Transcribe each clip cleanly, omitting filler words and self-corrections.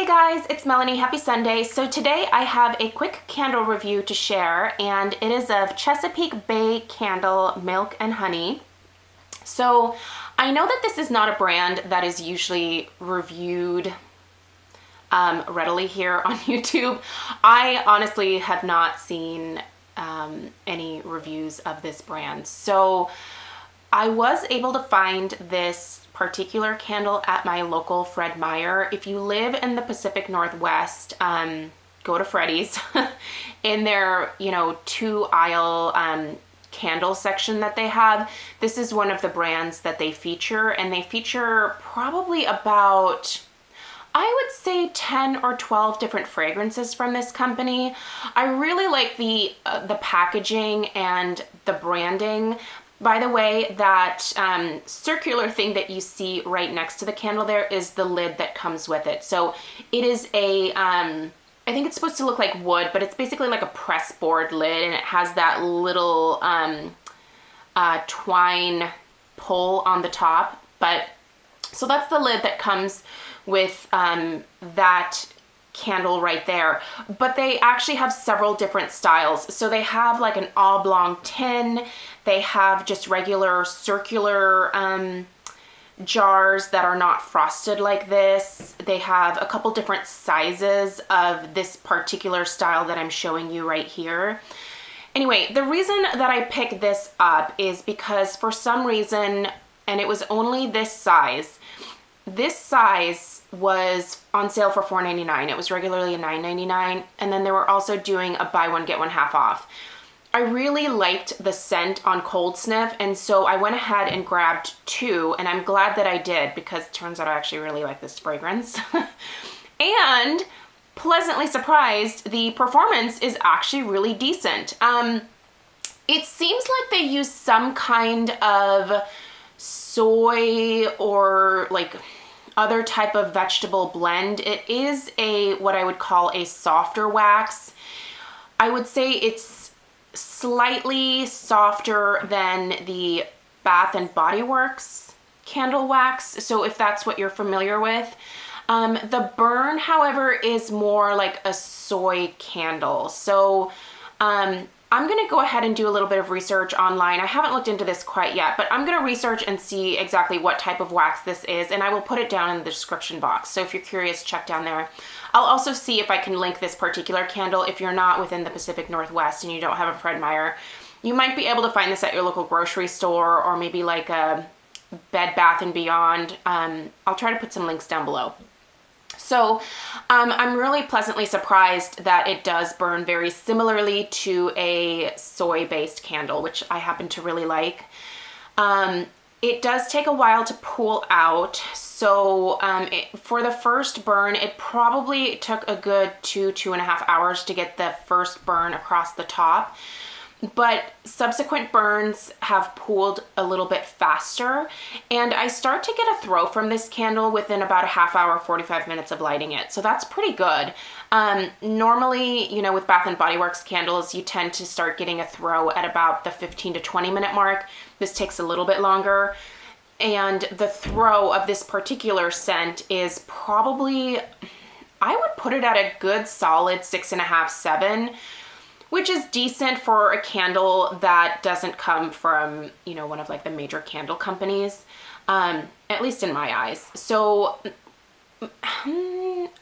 Hey guys, it's Melanie. Happy Sunday. So today I have a quick candle review to share, and it is of Chesapeake Bay Candle Milk and Honey. So I know that this is not a brand that is usually reviewed readily here on YouTube. I honestly have not seen any reviews of this brand. So I was able to find this particular candle at my local Fred Meyer. If you live in the Pacific Northwest, go to Freddy's in their, 2-aisle candle section that they have. This is one of the brands that they feature, and they feature probably about, I would say 10 or 12 different fragrances from this company. I really like the packaging and the branding. By the way, that circular thing that you see right next to the candle there is the lid that comes with it. So it is a, I think it's supposed to look like wood, but it's basically like a press board lid, and it has that little twine pull on the top. But so that's the lid that comes with that candle right there. But they actually have several different styles. So they have like an oblong tin. They have just regular circular jars that are not frosted like this. They have a couple different sizes of this particular style that I'm showing you right here. Anyway, the reason that I picked this up is because for some reason, and it was only this size was on sale for $4.99. It was regularly $9.99, and then they were also doing a buy one get one half off. I really liked the scent on Cold Sniff, and so I went ahead and grabbed 2, and I'm glad that I did because it turns out I actually really like this fragrance. And pleasantly surprised, the performance is actually really decent. It seems like they use some kind of soy or like other type of vegetable blend. It is what I would call a softer wax. I would say it's slightly softer than the Bath and Body Works candle wax, so if that's what you're familiar with. The burn, however, is more like a soy candle. So I'm gonna go ahead and do a little bit of research online. I haven't looked into this quite yet, but I'm gonna research and see exactly what type of wax this is, and I will put it down in the description box. So if you're curious, check down there. I'll also see if I can link this particular candle. If you're not within the Pacific Northwest and you don't have a Fred Meyer, you might be able to find this at your local grocery store or maybe like a Bed Bath & Beyond. I'll try to put some links down below. So I'm really pleasantly surprised that it does burn very similarly to a soy-based candle, which I happen to really like. It does take a while to pull out. So for the first burn, it probably took a good 2.5 hours to get the first burn across the top. But subsequent burns have pooled a little bit faster, and I start to get a throw from this candle within about a half hour, 45 minutes of lighting it. So that's pretty good. Normally, with Bath and Body Works candles, you tend to start getting a throw at about the 15 to 20 minute mark. This takes a little bit longer. And the throw of this particular scent is probably, I would put it at a good solid 6.5, 7. Which is decent for a candle that doesn't come from, one of like the major candle companies, at least in my eyes. So I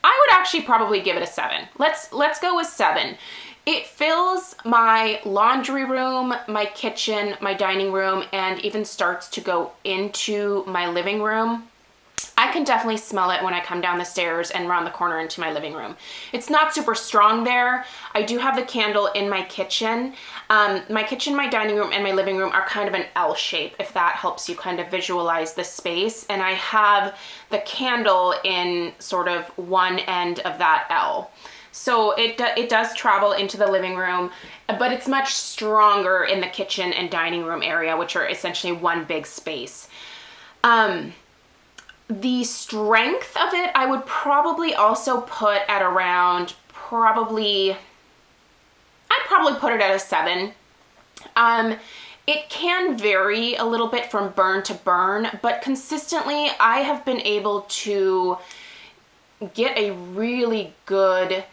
would actually probably give it a 7. Let's go with 7. It fills my laundry room, my kitchen, my dining room, and even starts to go into my living room. I can definitely smell it when I come down the stairs and around the corner into my living room. It's not super strong there. I do have the candle in my kitchen. My kitchen, my dining room, and my living room are kind of an L shape, if that helps you kind of visualize the space. And I have the candle in sort of one end of that L. So it does travel into the living room, but it's much stronger in the kitchen and dining room area, which are essentially one big space. The strength of it, I would probably also put at around I'd probably put it at a 7. It can vary a little bit from burn to burn, but consistently I have been able to get a really good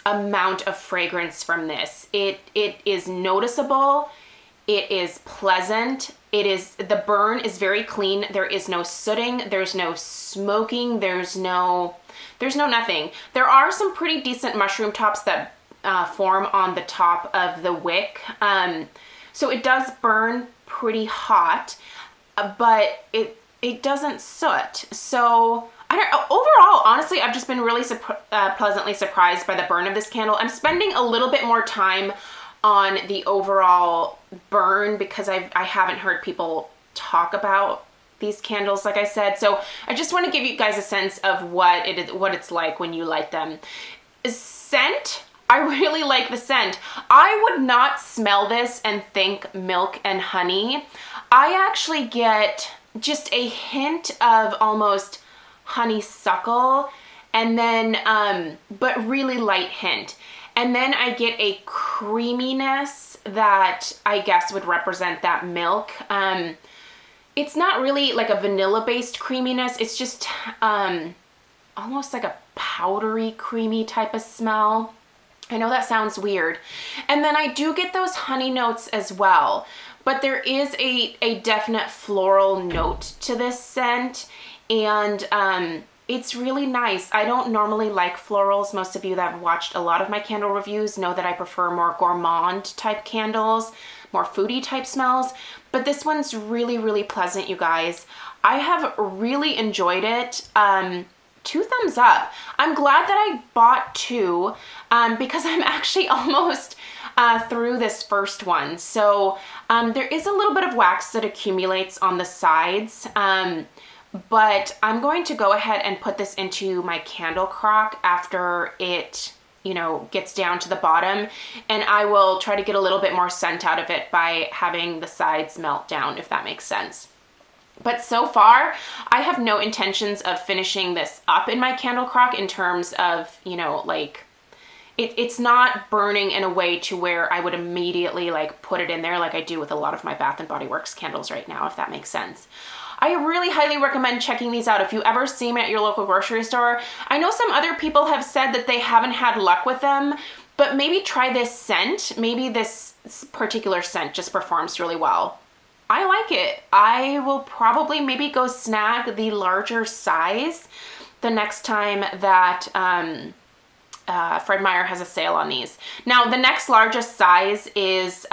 amount of fragrance from this. It is noticeable. It is pleasant. The burn is very clean. There is no sooting. There's no smoking. There's no nothing. There are some pretty decent mushroom tops that form on the top of the wick. So it does burn pretty hot, but it doesn't soot. So overall, honestly, I've just been really pleasantly surprised by the burn of this candle. I'm spending a little bit more time on the overall burn because I haven't heard people talk about these candles, like I said. So I just want to give you guys a sense of what it's like when you light them. Scent, I really like the scent. I would not smell this and think milk and honey. I actually get just a hint of almost honeysuckle, and then but really light hint. And then I get a creaminess that I guess would represent that milk. It's not really like a vanilla-based creaminess. It's just almost like a powdery, creamy type of smell. I know that sounds weird. And then I do get those honey notes as well. But there is a definite floral note to this scent. And it's really nice. I don't normally like florals. Most of you that have watched a lot of my candle reviews know that I prefer more gourmand type candles, more foodie type smells. But this one's really, really pleasant, you guys. I have really enjoyed it. 2 thumbs up. I'm glad that I bought 2 because I'm actually almost through this first one. So there is a little bit of wax that accumulates on the sides. But I'm going to go ahead and put this into my candle crock after it, gets down to the bottom, and I will try to get a little bit more scent out of it by having the sides melt down, if that makes sense. But so far, I have no intentions of finishing this up in my candle crock in terms of, it's not burning in a way to where I would immediately put it in there like I do with a lot of my Bath & Body Works candles right now, if that makes sense. I really highly recommend checking these out if you ever see them at your local grocery store. I know some other people have said that they haven't had luck with them, but maybe try this scent. Maybe this particular scent just performs really well. I like it. I will probably maybe go snag the larger size the next time that Fred Meyer has a sale on these. Now, the next largest size is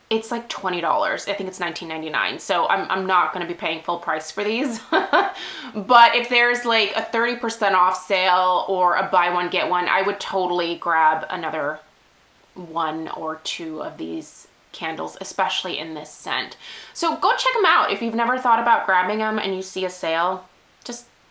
it's like $20. I think it's $19.99. So I'm not going to be paying full price for these. But if there's like a 30% off sale or a buy one get one, I would totally grab another 1 or 2 of these candles, especially in this scent. So go check them out if you've never thought about grabbing them and you see a sale.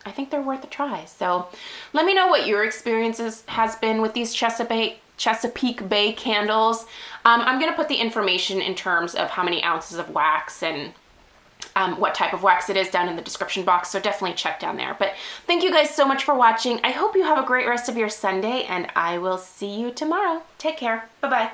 I think they're worth a try. So let me know what your experiences has been with these Chesapeake Bay candles. I'm going to put the information in terms of how many ounces of wax and what type of wax it is down in the description box, so definitely check down there. But thank you guys so much for watching. I hope you have a great rest of your Sunday, and I will see you tomorrow. Take care. Bye-bye.